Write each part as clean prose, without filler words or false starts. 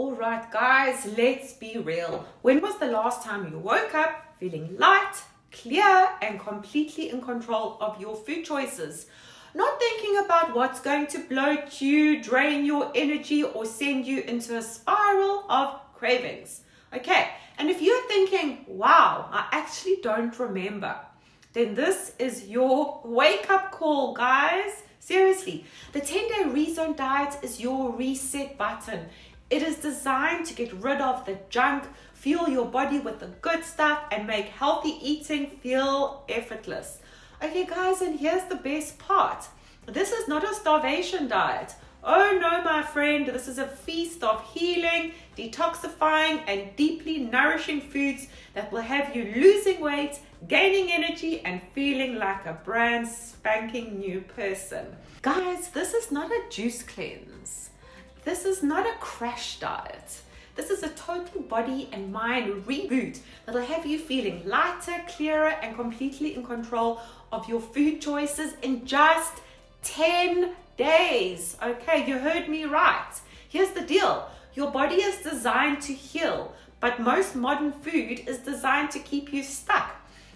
All right, guys, let's be real. When was the last time you woke up feeling light, clear, and completely in control of your food choices? Not thinking about what's going to bloat you, drain your energy, or send you into a spiral of cravings. Okay, and if you're thinking, wow, I actually don't remember, then this is your wake-up call, guys. Seriously, the 10-day rezone diet is your reset button. It is designed to get rid of the junk, fuel your body with the good stuff, and make healthy eating feel effortless. Okay, guys, and here's the best part. This is not a starvation diet. Oh no, my friend, this is a feast of healing, detoxifying, and deeply nourishing foods that will have you losing weight, gaining energy, and feeling like a brand spanking new person. Guys, this is not a juice cleanse. This is not a crash diet. This is a total body and mind reboot that'll have you feeling lighter, clearer, and completely in control of your food choices in just 10 days. Okay, you heard me right. Here's the deal. Your body is designed to heal, but most modern food is designed to keep you stuck.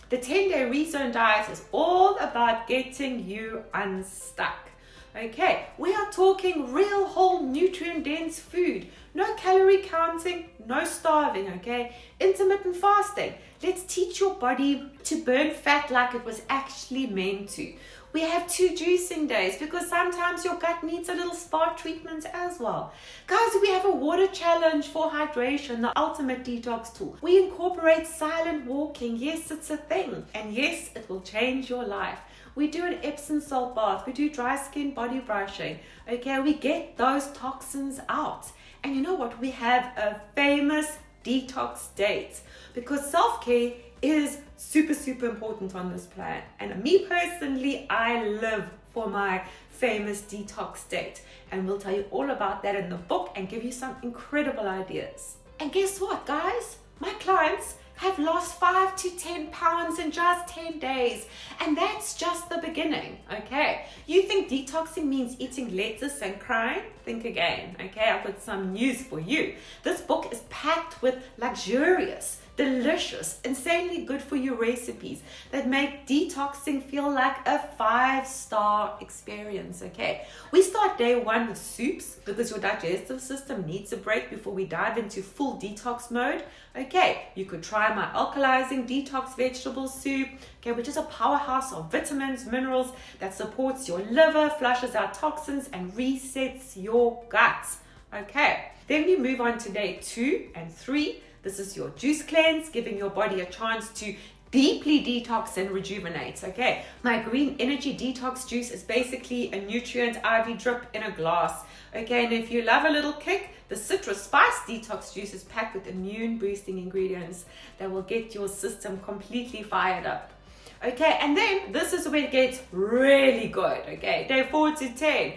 The 10-day rezone diet is all about getting you unstuck. Okay, we are talking real whole nutrient-dense food. No calorie counting, no starving, okay? Intermittent fasting. Let's teach your body to burn fat like it was actually meant to. We have 2 juicing days because sometimes your gut needs a little spa treatment as well. Guys, we have a water challenge for hydration, the ultimate detox tool. We incorporate silent walking. Yes, it's a thing. And yes, it will change your life. We do an Epsom salt bath. We do dry skin body brushing. Okay, we get those toxins out. And you know what? We have a famous detox date because self-care is super important on this plan. And me personally, I live for my famous detox date. And we'll tell you all about that in the book and give you some incredible ideas. And guess what, guys? My clients have lost 5 to 10 pounds in just 10 days. And that's just the beginning, okay? You think detoxing means eating lettuce and crying? Think again, okay? I've got some news for you. This book is packed with luxurious, delicious, insanely good for you recipes that make detoxing feel like a 5-star experience, okay? We start day 1 with soups because your digestive system needs a break before we dive into full detox mode. Okay, you could try my alkalizing detox vegetable soup, okay, which is a powerhouse of vitamins, minerals that supports your liver, flushes out toxins, and resets your guts. Okay, then we move on to day 2 and 3. This is your juice cleanse, giving your body a chance to deeply detox and rejuvenate, okay? My green energy detox juice is basically a nutrient IV drip in a glass, okay? And if you love a little kick, the citrus spice detox juice is packed with immune boosting ingredients that will get your system completely fired up. Okay, and then this is where it gets really good, okay? Day 4 to 10,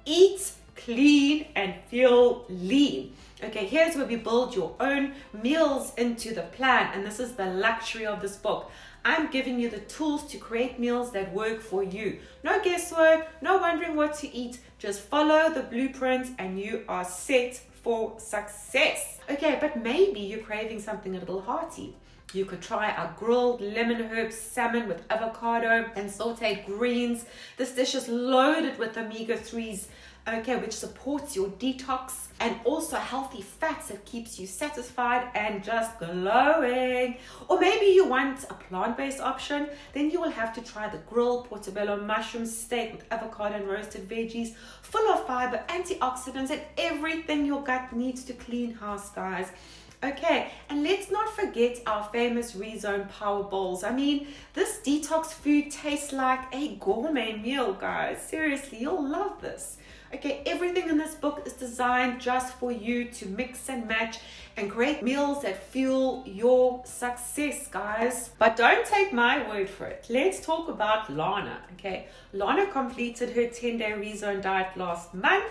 eat clean and feel lean. Okay, here's where we build your own meals into the plan, and this is the luxury of this book. I'm giving you the tools to create meals that work for you. No guesswork, no wondering what to eat. Just follow the blueprint and you are set for success. Okay, but maybe you're craving something a little hearty. You could try our grilled lemon herb salmon with avocado and sauteed greens. This dish is loaded with omega-3s, okay, which supports your detox and also healthy fats that keeps you satisfied and just glowing. Or maybe you want a plant-based option, then you will have to try the grilled portobello mushroom steak with avocado and roasted veggies, full of fiber, antioxidants, and everything your gut needs to clean house, guys. Okay, and let's not forget our famous rezone power bowls. I mean, this detox food tastes like a gourmet meal, guys. Seriously, you'll love this. Okay, everything in this book is designed just for you to mix and match and create meals that fuel your success, guys. But don't take my word for it. Let's talk about Lana, okay? Lana completed her 10-day rezone diet last month.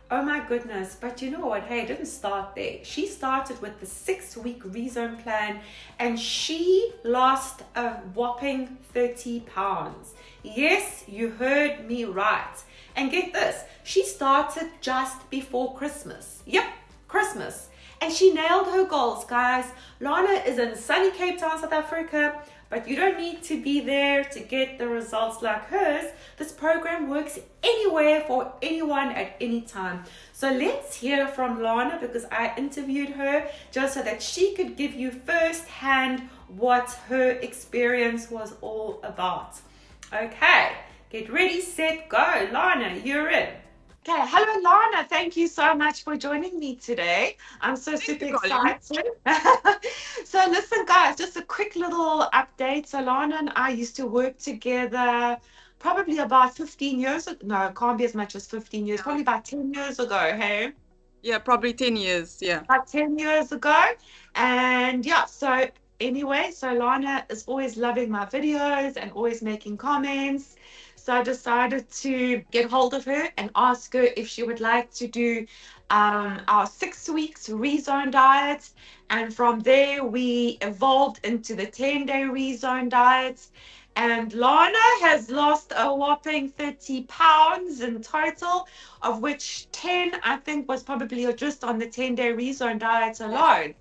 Oh my goodness, but you know what? Hey, it didn't start there. She started with the 6-week rezone plan and she lost a whopping 30 pounds. Yes, you heard me right. And get this, she started just before Christmas. Yep, Christmas. And she nailed her goals, guys. Lana is in sunny Cape Town, South Africa, but you don't need to be there to get the results like hers. This program works anywhere for anyone at any time. So let's hear from Lana, because I interviewed her just so that she could give you firsthand what her experience was all about. Okay, get ready, set, go. Lana, you're in. Okay, hello Lana. Thank you so much for joining me today. I'm super excited. So listen, guys, just a quick little update. So Lana and I used to work together probably about 15 years ago. No, it can't be as much as 15 years. Probably about 10 years ago, hey? Yeah, probably 10 years, yeah. About 10 years ago. And yeah, so anyway, so Lana is always loving my videos and always making comments. So I decided to get hold of her and ask her if she would like to do our 6 weeks rezone diet. And from there, we evolved into the 10-day rezone diet. And Lana has lost a whopping 30 pounds in total, of which 10, I think, was probably just on the 10-day rezone diet alone.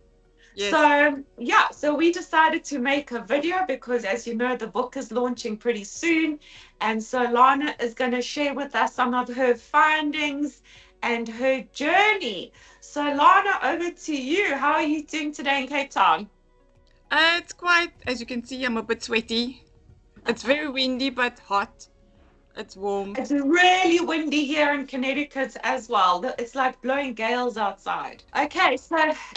Yes. So we decided to make a video because, as you know, the book is launching pretty soon. And so Lana is going to share with us some of her findings and her journey. So Lana, over to you. How are you doing today in Cape Town? It's quite, as you can see, I'm a bit sweaty. It's very windy, but hot. It's warm. It's really windy here in Connecticut as well. It's like blowing gales outside. Okay, so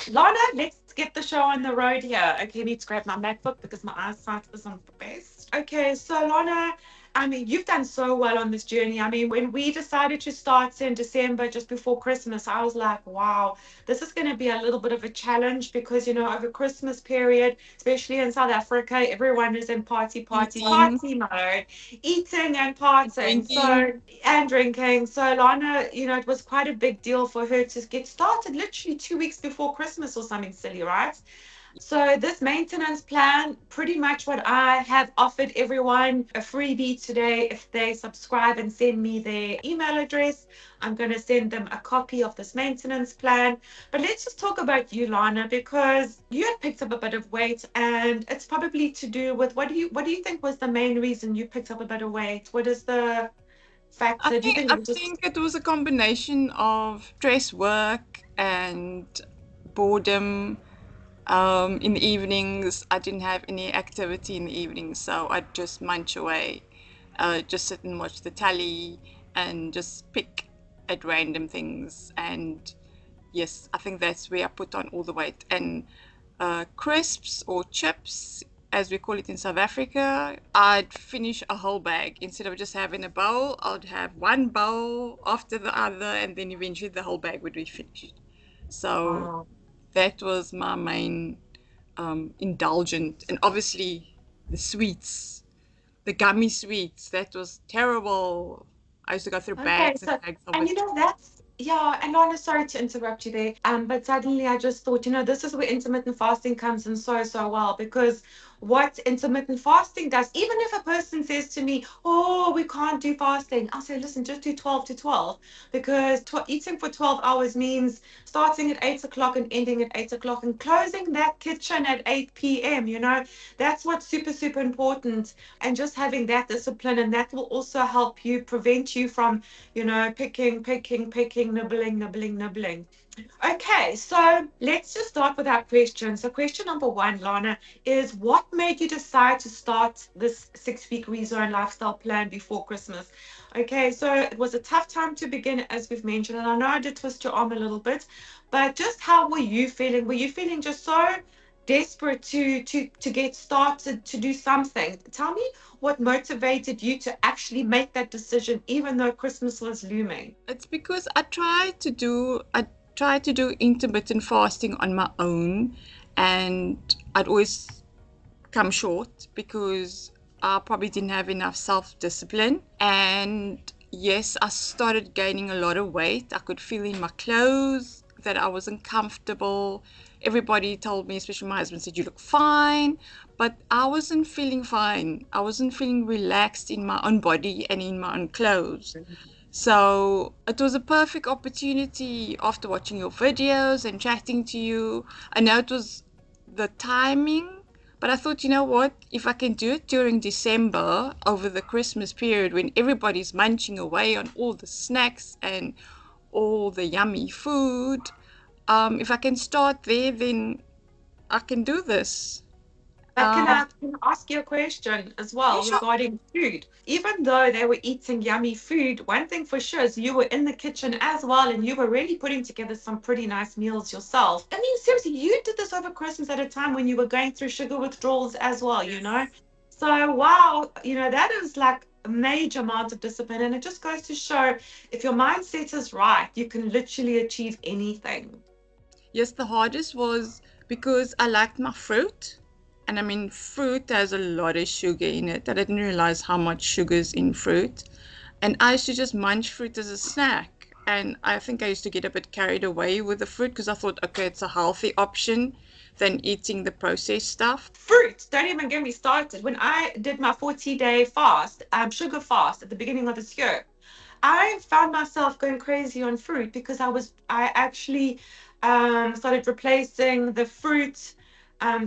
Lana, let's get the show on the road here. Okay, I need to grab my MacBook because my eyesight isn't the best. Okay, so Lana, I mean, you've done so well on this journey. I mean, when we decided to start in December, just before Christmas, I was like, wow, this is going to be a little bit of a challenge because, you know, over Christmas period, especially in South Africa, everyone is in party mode, eating and partying. And drinking. So Lana, you know, it was quite a big deal for her to get started literally 2 weeks before Christmas or something silly, right? So this maintenance plan, pretty much what I have offered everyone a freebie today. If they subscribe and send me their email address, I'm going to send them a copy of this maintenance plan. But let's just talk about you, Lana, because you had picked up a bit of weight, and it's probably to do with what do you think was the main reason you picked up a bit of weight? What is the factor? I think it was a combination of stress, work, and boredom. In the evenings, I didn't have any activity in the evenings, so I'd just munch away, just sit and watch the telly and just pick at random things. And yes, I think that's where I put on all the weight. And crisps or chips, as we call it in South Africa, I'd finish a whole bag. Instead of just having a bowl, I'd have one bowl after the other, and then eventually the whole bag would be finished. So that was my main indulgent. And obviously the sweets, the gummy sweets, that was terrible. I used to go through bags and bags of it. And you know, and Lana, sorry to interrupt you there, but suddenly I just thought, you know, this is where intermittent fasting comes in so well, because what intermittent fasting does, even if a person says to me, oh, we can't do fasting, I'll say, listen, just do 12 to 12, because eating for 12 hours means starting at 8 o'clock and ending at 8 o'clock and closing that kitchen at 8 p.m. You know, that's what's super important. And just having that discipline, and that will also help you prevent you from, you know, picking, nibbling. Okay, so let's just start with our question. So question number 1, Lana, is what made you decide to start this 6-week rezone lifestyle plan before Christmas? Okay, so it was a tough time to begin, as we've mentioned, and I know I did twist your arm a little bit, but just how were you feeling? Were you feeling just so desperate to get started, to do something? Tell me what motivated you to actually make that decision, even though Christmas was looming. It's because I tried to do intermittent fasting on my own, and I'd always come short because I probably didn't have enough self-discipline. And yes, I started gaining a lot of weight. I could feel in my clothes that I wasn't comfortable. Everybody told me, especially my husband, said, you look fine, but I wasn't feeling fine. I wasn't feeling relaxed in my own body and in my own clothes. So it was a perfect opportunity after watching your videos and chatting to you. I know it was the timing, but I thought, you know what? If I can do it during December over the Christmas period when everybody's munching away on all the snacks and all the yummy food, if I can start there, then I can do this. But Um, can I ask you a question as yeah, well sure. regarding food? Even though they were eating yummy food, one thing for sure is you were in the kitchen as well, and you were really putting together some pretty nice meals yourself. I mean, seriously, you did this over Christmas at a time when you were going through sugar withdrawals as well, you know? So, wow, that is like a major amount of discipline, and it just goes to show if your mindset is right, you can literally achieve anything. Yes, the hardest was because I liked my fruit. And I mean, fruit has a lot of sugar in it. I didn't realize how much sugar's in fruit. And I used to just munch fruit as a snack. And I think I used to get a bit carried away with the fruit because I thought, okay, it's a healthy option than eating the processed stuff. Fruit, don't even get me started. When I did my 40-day fast, sugar fast at the beginning of this year, I found myself going crazy on fruit because I actually started replacing the fruit.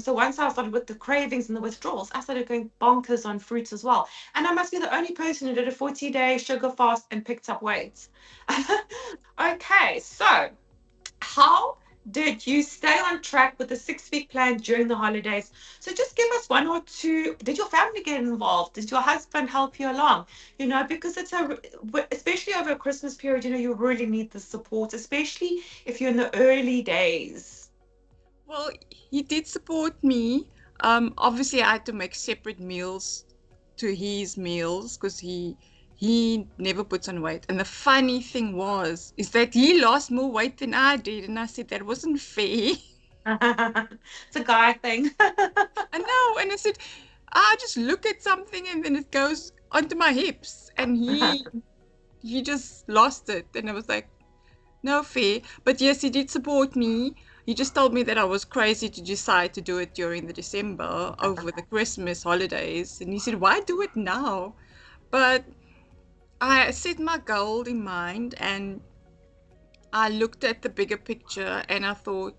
So once I started with the cravings and the withdrawals, I started going bonkers on fruit as well. And I must be the only person who did a 40-day sugar fast and picked up weight. Okay, so how did you stay on track with the 6-week plan during the holidays? So just give us one or two. Did your family get involved? Did your husband help you along? Because especially over a Christmas period, you really need the support, especially if you're in the early days. Well, he did support me. Obviously, I had to make separate meals to his meals because he never puts on weight. And the funny thing is that he lost more weight than I did, and I said that wasn't fair. It's a guy thing. I know, and I said I just look at something and then it goes onto my hips, and he just lost it, and I was like, no fair. But yes, he did support me. He just told me that I was crazy to decide to do it during the December over the Christmas holidays. And he said, why do it now? But I set my goal in mind and I looked at the bigger picture and I thought,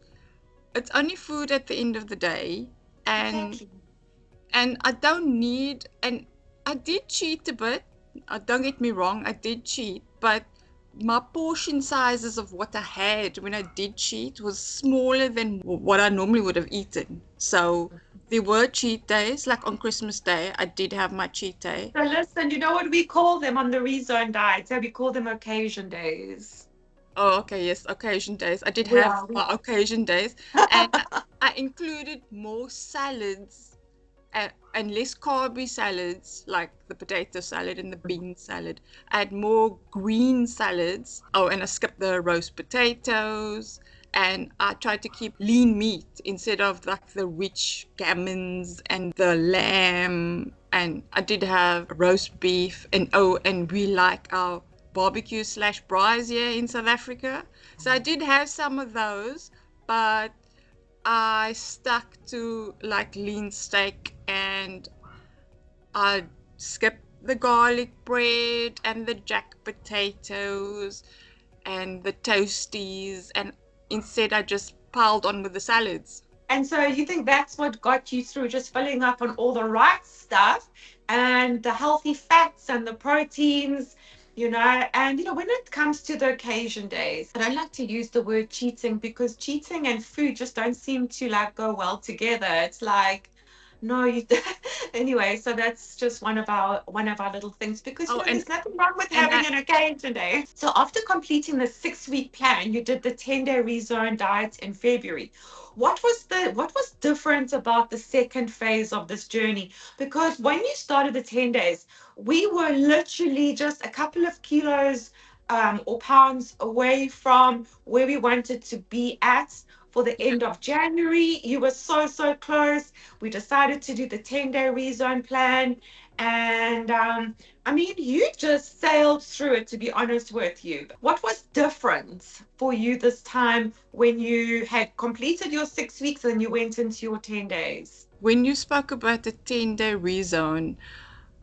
it's only food at the end of the day. And Exactly. and I don't need, and I did cheat a bit. Don't get me wrong, I did cheat, but my portion sizes of what I had when I did cheat was smaller than what I normally would have eaten. So there were cheat days, like on Christmas Day, I did have my cheat day. So listen, you know what we call them on the rezone diet? So we call them occasion days. Oh, okay, yes, occasion days. I did We have are. my occasion days, and I included more salads and less carby salads, like the potato salad and the bean salad. I had more green salads. Oh, and I skipped the roast potatoes. And I tried to keep lean meat instead of like the rich gammons and the lamb. And I did have roast beef. And oh, and we like our barbecue/braais here in South Africa. So I did have some of those, but I stuck to like lean steak and I skipped the garlic bread and the jack potatoes and the toasties, and instead I just piled on with the salads. And so you think that's what got you through, just filling up on all the right stuff and the healthy fats and the proteins, and when it comes to the occasion days, I don't like to use the word cheating because cheating and food just don't seem to like go well together. It's like, no, you anyway, so that's just one of our little things because Oh, there's nothing wrong with and having an occasion day. So after completing the 6-week plan, you did the 10-day rezone diet in February. What was different about the second phase of this journey? Because when you started the 10 days, we were literally just a couple of kilos or pounds away from where we wanted to be at for the end of January. You were so, so close. We decided to do the 10-day rezone plan. And I mean, you just sailed through it, to be honest with you. What was different for you this time when you had completed your 6 weeks and you went into your 10 days? when you spoke about the 10-day rezone,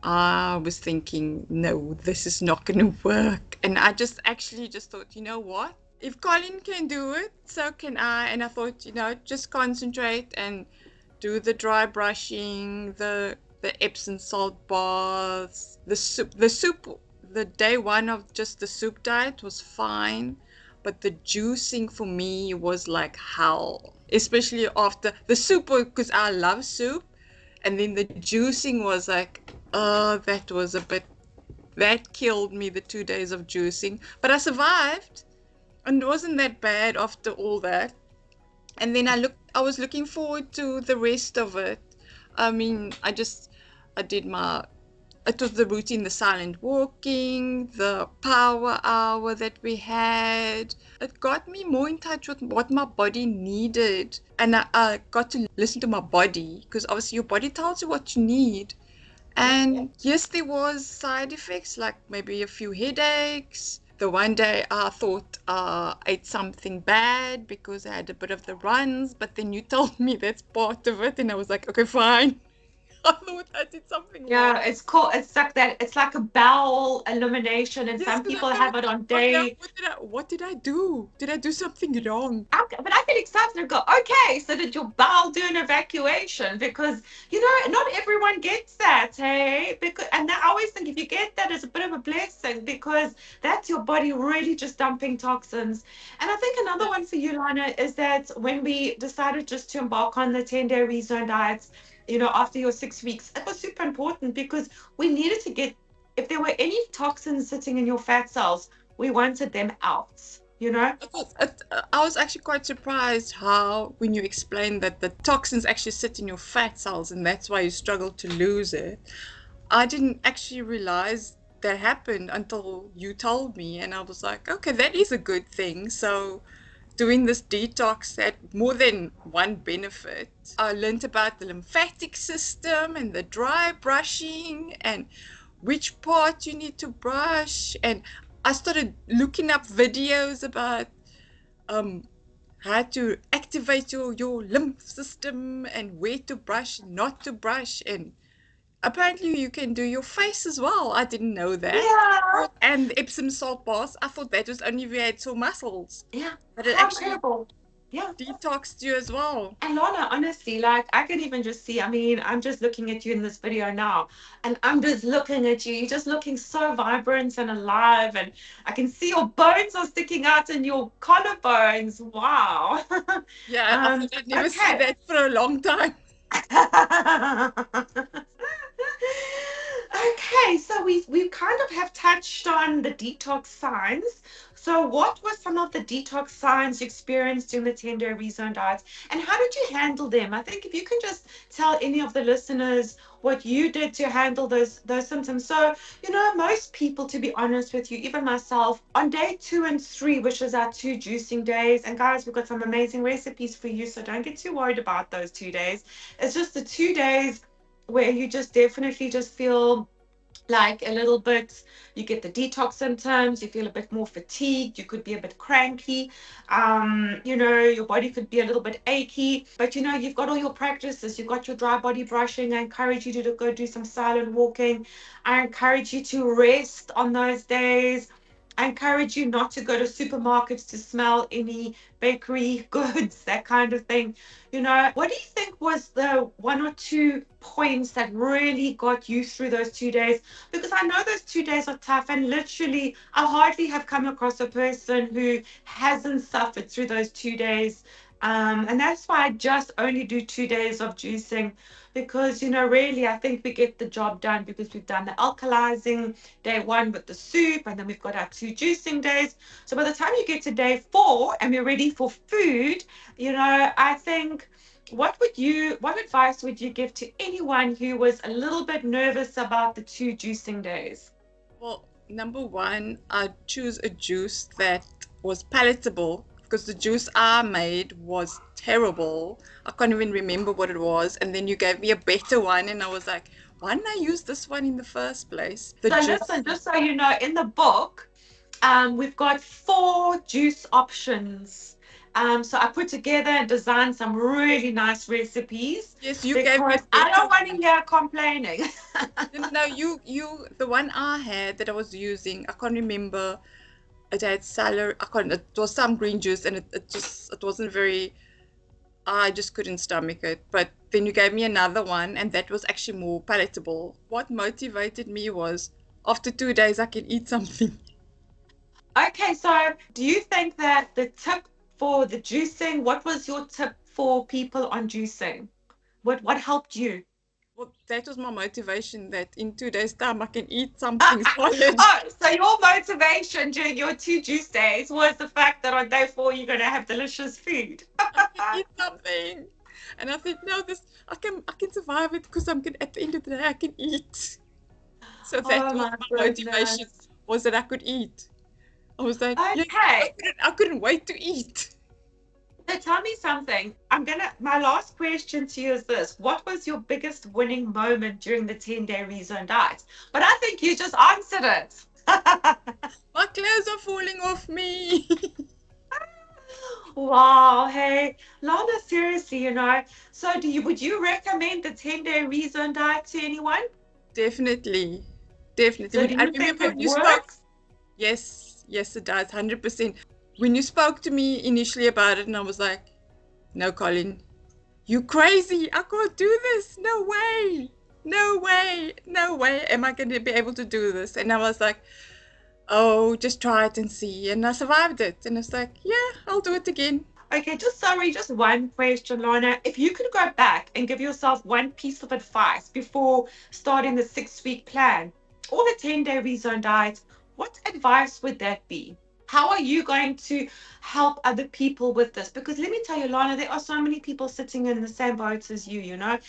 I was thinking, no, this is not going to work. And I just actually just thought, you know what? If Colin can do it, so can I. And I thought, just concentrate and do the dry brushing, the Epsom salt baths, the soup. The day one of just the soup diet was fine, but the juicing for me was like hell, especially after the soup, because I love soup, and then the juicing was like, oh, that killed me, the 2 days of juicing. But I survived, and it wasn't that bad after all that. And then I was looking forward to the rest of it. I mean, I did it was the routine, the silent walking, the power hour that we had. It got me more in touch with what my body needed. And I got to listen to my body, because obviously your body tells you what you need. And yes, there was side effects, like maybe a few headaches. The one day I thought I ate something bad because I had a bit of the runs, but then you told me that's part of it, and I was like, okay, fine. I thought I did something wrong. Yeah, it's called, it's like that, it's like a bowel elimination, and Yes, some because people I have thought, it on okay, day. what did I do? Did I do something wrong? But I get excited and go, okay, so did your bowel do an evacuation? Because, not everyone gets that, hey? Because, and I always think if you get that, it's a bit of a blessing, because that's your body really just dumping toxins. And I think another one for you, Lana, is that when we decided just to embark on the 10-day rezone diets, after your 6 weeks, it was super important because we needed to get, if there were any toxins sitting in your fat cells, we wanted them out. I was actually quite surprised how, when you explained that the toxins actually sit in your fat cells and that's why you struggle to lose it, I didn't actually realize that happened until you told me, and I was like, okay, that is a good thing. So doing this detox had more than one benefit. I learned about the lymphatic system and the dry brushing and which part you need to brush, and I started looking up videos about um how to activate your lymph system and where to brush, not to brush, and apparently you can do your face as well. I didn't know that. Yeah. And the Epsom salt bath, I thought that was only if you had sore muscles, Yeah. but it How actually incredible. Yeah. detoxed you as well. And Lana, honestly, like I can even just see, I mean, I'm just looking at you in this video now, and I'm just looking at you. You're just looking so vibrant and alive, and I can see your bones are sticking out in your collarbones. Wow. Yeah, I thought I'd never see Okay. that for a long time. Okay, so we kind of have touched on the detox signs. So what were some of the detox signs you experienced during the 10-day rezone diet, and how did you handle them? I think if you can just tell any of the listeners what you did to handle those symptoms. So, most people, to be honest with you, even myself, on day 2 and 3, which is our two juicing days, and guys, we've got some amazing recipes for you, so don't get too worried about those 2 days. It's just the 2 days where you just definitely just feel like a little bit, you get the detox symptoms, you feel a bit more fatigued, you could be a bit cranky, your body could be a little bit achy, but you've got all your practices, you've got your dry body brushing. I encourage you to go do some silent walking. I encourage you to rest on those days. I encourage you not to go to supermarkets to smell any bakery goods, that kind of thing. What do you think was the one or two points that really got you through those 2 days? Because I know those 2 days are tough, and literally, I hardly have come across a person who hasn't suffered through those 2 days. And that's why I just only do 2 days of juicing, because, really, I think we get the job done because we've done the alkalizing day 1 with the soup, and then we've got our 2 juicing days. So by the time you get to day 4 and we're ready for food, I think, what advice would you give to anyone who was a little bit nervous about the 2 juicing days? Well, number one, I choose a juice that was palatable, because the juice I made was terrible. I can't even remember what it was. And then you gave me a better one, and I was like, why didn't I use this one in the first place? The So juice. listen, just so you know, in the book, we've got 4 juice options. So I put together and designed some really nice recipes Yes, you gave me a because I better don't want to one. hear complaining. No, the one I had that I was using, I can't remember. It had celery, I can't, it was some green juice, and it wasn't very, I just couldn't stomach it. But then you gave me another one, and that was actually more palatable. What motivated me was after 2 days, I can eat something. Okay, so do you think that the tip for the juicing, what was your tip for people on juicing? What helped you? Well, that was my motivation that in 2 days' time, I can eat something solid. Oh, so your motivation during your two juice days was the fact that on day four you're gonna have delicious food. I can eat something. And I think, no, this, I can survive it because at the end of the day, I can eat. So that Oh was my my motivation, goodness. was that I could eat. I was like, yeah, Okay. I couldn't wait to eat. So tell me something. My last question to you is this. What was your biggest winning moment during the 10-day rezone diet? But I think you just answered it. My clothes are falling off me. Wow, hey, Lana, seriously, So would you recommend the 10-day rezone diet to anyone? Definitely. Definitely. So do I you think remember it when you spoke. works? Yes, yes, it does, 100%. When you spoke to me initially about it, and I was like, no, Colin, you crazy. I can't do this. No way. No way. No way am I going to be able to do this. And I was like, oh, just try it and see. And I survived it. And it's like, yeah, I'll do it again. Okay, just one question, Lana. If you could go back and give yourself one piece of advice before starting the 6-week plan or the 10-day rezone diet, what advice would that be? How are you going to help other people with this? Because let me tell you, Lana, there are so many people sitting in the same boat as you, and I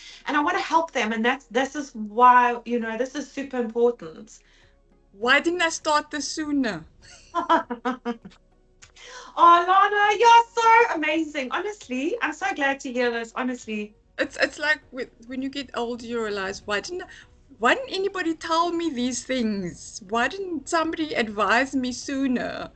want to help them. And this is why, this is super important. Why didn't I start this sooner? Oh, Lana, you're so amazing. Honestly, I'm so glad to hear this. Honestly. It's like when you get older, you realize, why didn't anybody tell me these things? Why didn't somebody advise me sooner?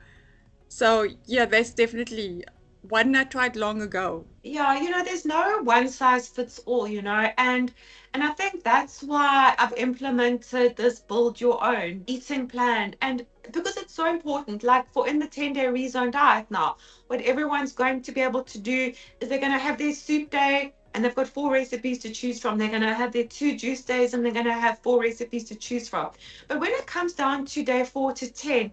So yeah, that's definitely one I tried long ago. Yeah, there's no one size fits all, and I think that's why I've implemented this build your own eating plan. And because it's so important, like for in the 10-day rezone diet now, what everyone's going to be able to do is they're going to have their soup day and they've got 4 recipes to choose from. They're going to have their 2 juice days and they're going to have 4 recipes to choose from. But when it comes down to day 4 to 10,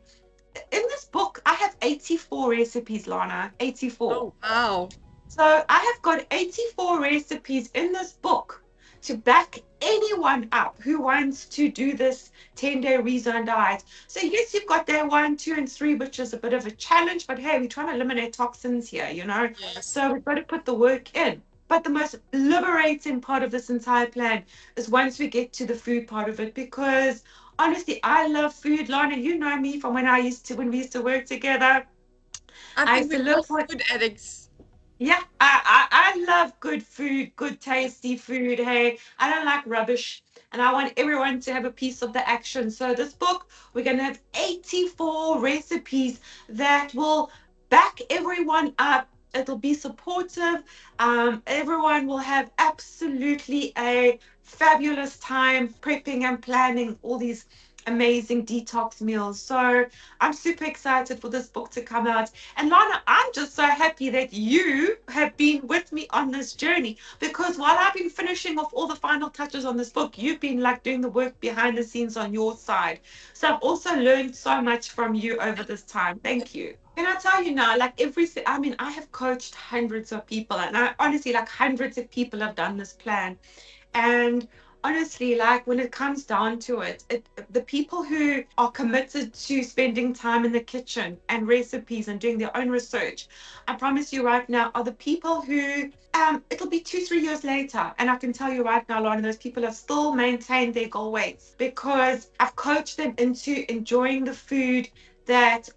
in this book, I have 84 recipes, Lana. 84. Oh wow. So I have got 84 recipes in this book to back anyone up who wants to do this 10-day rezone diet. So yes, you've got day 1, 2, and 3, which is a bit of a challenge, but hey, we're trying to eliminate toxins here. Yes. So we've got to put the work in. But the most liberating part of this entire plan is once we get to the food part of it, because honestly, I love food. Lana, you know me from when we used to work together. I I think used to we're live all for food addicts. yeah, I love good food, good tasty food. Hey, I don't like rubbish. And I want everyone to have a piece of the action. So this book, we're going to have 84 recipes that will back everyone up. It'll be supportive. Everyone will have absolutely a fabulous time prepping and planning all these amazing detox meals. So I'm super excited for this book to come out. And Lana, I'm just so happy that you have been with me on this journey, because while I've been finishing off all the final touches on this book, you've been like doing the work behind the scenes on your side. So I've also learned so much from you over this time. Thank you. Can I tell you now, like I mean, I have coached hundreds of people, and I honestly, like hundreds of people have done this plan. And honestly, like when it comes down to it, the people who are committed to spending time in the kitchen and recipes and doing their own research, I promise you right now, are the people who it'll be 2, 3 years later. And I can tell you right now, a lot of those people have still maintained their goal weights because I've coached them into enjoying the food that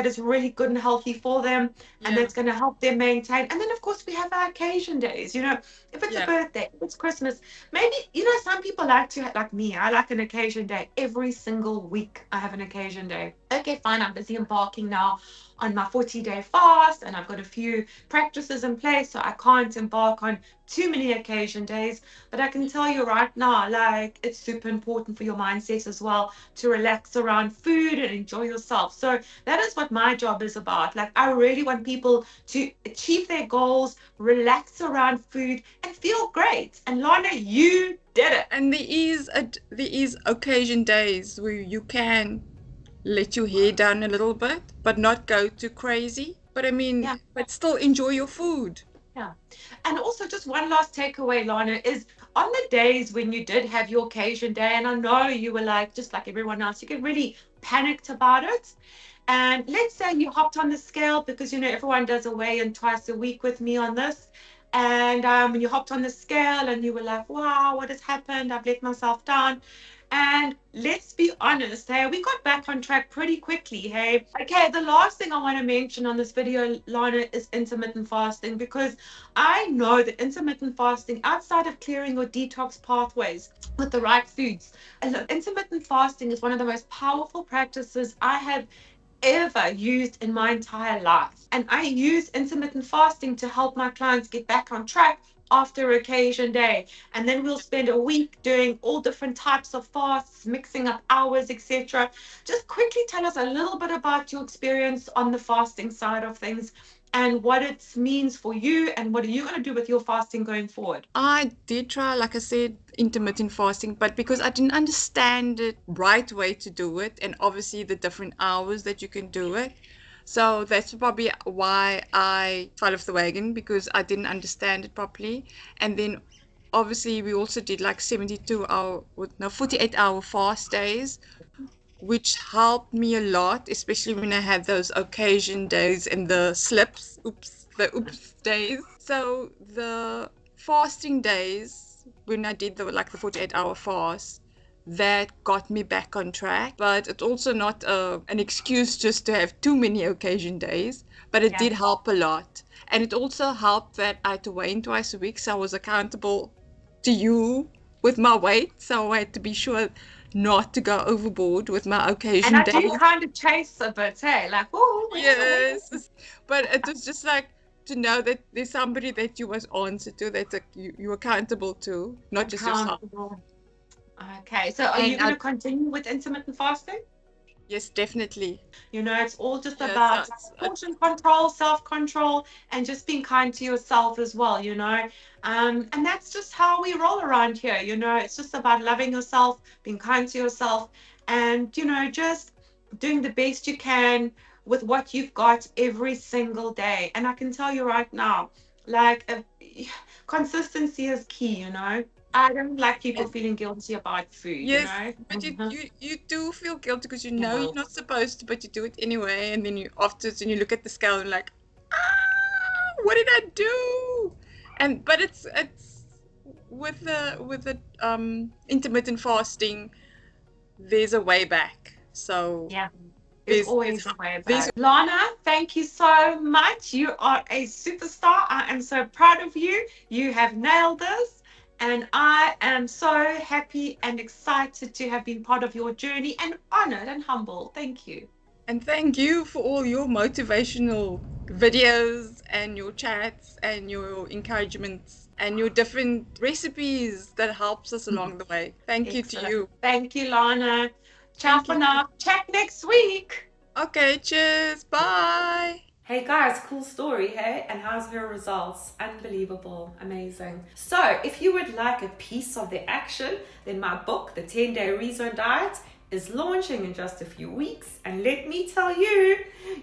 is really good and healthy for them, and Yeah. that's going to help them maintain. And then of course we have our occasion days, if it's a Yeah. birthday, if it's Christmas. Maybe, some people like me, I like an occasion day. Every single week I have an occasion day. Okay, fine, I'm busy embarking now on my 40-day fast, and I've got a few practices in place, so I can't embark on too many occasion days. But I can tell you right now, like, it's super important for your mindset as well to relax around food and enjoy yourself. So that is what my job is about. Like, I really want people to achieve their goals, relax around food, and feel great. And Lana, you did it. And there is occasion days where you can let your hair down a little bit, but not go too crazy. But I mean, Yeah. but still enjoy your food. Yeah. And also, just one last takeaway, Lana, is on the days when you did have your occasion day, and I know you were like, just like everyone else, you get really panicked about it. And let's say you hopped on the scale because, everyone does a weigh-in twice a week with me on this. And you hopped on the scale and you were like, wow, what has happened? I've let myself down. And let's be honest, hey, we got back on track pretty quickly, hey. Okay, the last thing I want to mention on this video, Lana, is intermittent fasting, because I know that intermittent fasting, outside of clearing your detox pathways with the right foods, intermittent fasting is one of the most powerful practices I have ever used in my entire life. And I use intermittent fasting to help my clients get back on track after occasion day. And then we'll spend a week doing all different types of fasts, mixing up hours, etc. Just quickly tell us a little bit about your experience on the fasting side of things and what it means for you, and what are you going to do with your fasting going forward? I did try, like I said, intermittent fasting, but because I didn't understand the right way to do it, and obviously the different hours that you can do it. So that's probably why I fell off the wagon, because I didn't understand it properly. And then obviously we also did like 48-hour fast days, which helped me a lot, especially when I had those occasion days and the oops days. So the fasting days, when I did the 48-hour fast, that got me back on track. But it's also not an excuse just to have too many occasion days, but it did help a lot. And it also helped that I had to weigh in twice a week, so I was accountable to you with my weight, so I had to be sure not to go overboard with my And occasion I do days. kind of chase a bit, hey, like, oh, Yes, but it was just like to know that there's somebody that you was answer to, that you're accountable to, not just yourself. accountable. Okay, so are you And going to continue with intermittent fasting? yes, definitely. It's all just Yeah, so about portion control, self-control, and just being kind to yourself as well. And that's just how we roll around here. It's just about loving yourself, being kind to yourself, and, just doing the best you can with what you've got every single day. And I can tell you right now, like, consistency is key. I don't like people feeling guilty about food, you yes, know? but you do feel guilty because you know Yeah. you're not supposed to, but you do it anyway. And then you afterwards, and you look at the scale and like, what did I do? But it's with the intermittent fasting, there's a way back. So Yeah. There's there's always a way there's back. Lana, thank you so much. You are a superstar. I am so proud of you. You have nailed this. And I am so happy and excited to have been part of your journey, and honored and humble. Thank you. and thank you for all your motivational videos and your chats and your encouragements and your different recipes that helps us along the way. Thank you to Excellent. you. Thank you, Lana. Ciao Thank for you. now. Chat next week. Okay, cheers. Bye. Hey guys, cool story, hey? And how's her results? Unbelievable, amazing. So, if you would like a piece of the action, then my book, The 10-Day Rezone Diet, is launching in just a few weeks. And let me tell you,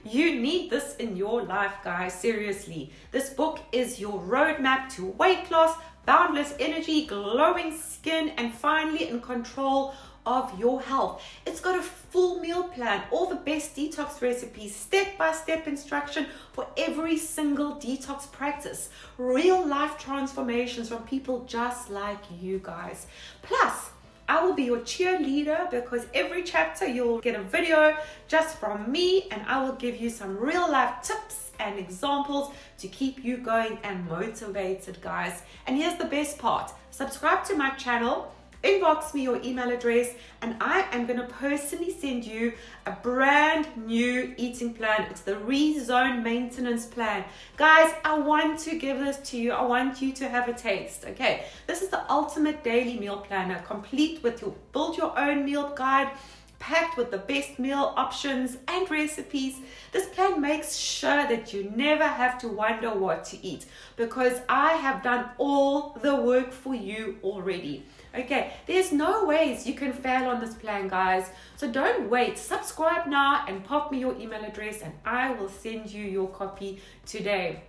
you need this in your life, guys. Seriously. This book is your roadmap to weight loss, boundless energy, glowing skin, and finally in control of your health. It's got a full meal plan, all the best detox recipes, step-by-step instruction for every single detox practice, real life transformations from people just like you guys. Plus, I will be your cheerleader, because every chapter you'll get a video just from me, and I will give you some real life tips and examples to keep you going and motivated, guys. And here's the best part: subscribe to my channel. inbox me your email address and I am going to personally send you a brand new eating plan. It's the Rezone Maintenance Plan. Guys, I want to give this to you. I want you to have a taste. Okay, this is the ultimate daily meal planner, complete with your build your own meal guide, packed with the best meal options and recipes. This plan makes sure that you never have to wonder what to eat, because I have done all the work for you already. Okay, there's no ways you can fail on this plan, guys. So don't wait. Subscribe now and pop me your email address and I will send you your copy today.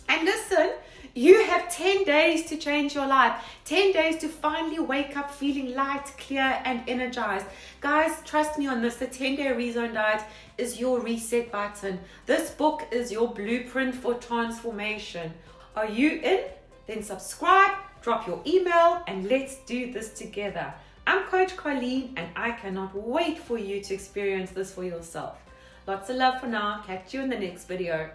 And listen, you have 10 days to change your life. 10 days to finally wake up feeling light, clear, and energized. Guys, trust me on this. The 10-day Rezone diet is your reset button. This book is your blueprint for transformation. Are you in? Then subscribe, drop your email, and let's do this together. I'm Coach Colleen, and I cannot wait for you to experience this for yourself. Lots of love for now. Catch you in the next video.